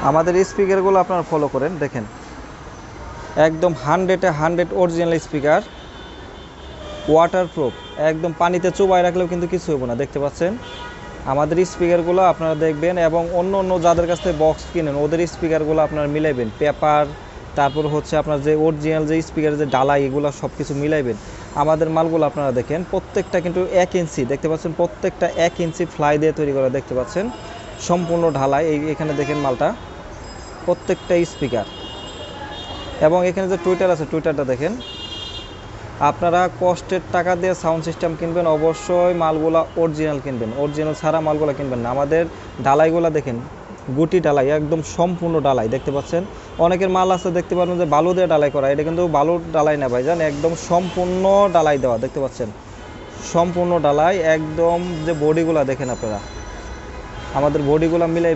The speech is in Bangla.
আমাদের স্পিকারগুলো আপনারা ফলো করেন, দেখেন একদম 100 অরিজিনাল স্পিকার, ওয়াটারপ্রুফ, একদম পানিতে চুবাই রাখলেও কিন্তু কিছু হবে না। দেখতে পাচ্ছেন আমাদের স্পিকারগুলো আপনারা দেখবেন, এবং অন্য অন্য যাদের কাছ থেকে বক্স কিনেন ওদের স্পিকারগুলো আপনারা মিলাইবেন, পেপার, তারপর হচ্ছে আপনার যে অরিজিনাল যে স্পিকার যে ডালাই, এগুলো সব কিছু মিলাইবেন। আমাদের মালগুলো আপনারা দেখেন প্রত্যেকটা কিন্তু 1 ইঞ্চি, দেখতে পাচ্ছেন প্রত্যেকটা 1 ইঞ্চি ফ্লাই দিয়ে তৈরি করা, দেখতে পাচ্ছেন সম্পূর্ণ ঢালাই। এখানে দেখেন মালটা প্রত্যেকটা স্পিকার, এবং এখানে যে টুইটার আছে টুইটারটা দেখেন। আপনারা কষ্টের টাকা দিয়ে সাউন্ড সিস্টেম কিনবেন, অবশ্যই মালগুলা অরিজিনাল কিনবেন, অরিজিনাল ছাড়া মালগুলা কিনবেন না। আমাদের ডালাইগুলা দেখেন গুটি ডালাই, একদম সম্পূর্ণ ডালাই, দেখতে পাচ্ছেন। অনেকের মাল আছে দেখতে পারবেন যে বালু দিয়ে ডালাই করা, এটা কিন্তু বালুর ডালাই না ভাইজান, একদম সম্পূর্ণ ডালাই দেওয়া, দেখতে পাচ্ছেন সম্পূর্ণ ডালাই। একদম যে বডিগুলা দেখেন আপনারা, আমাদের বডিগুলা মিলাই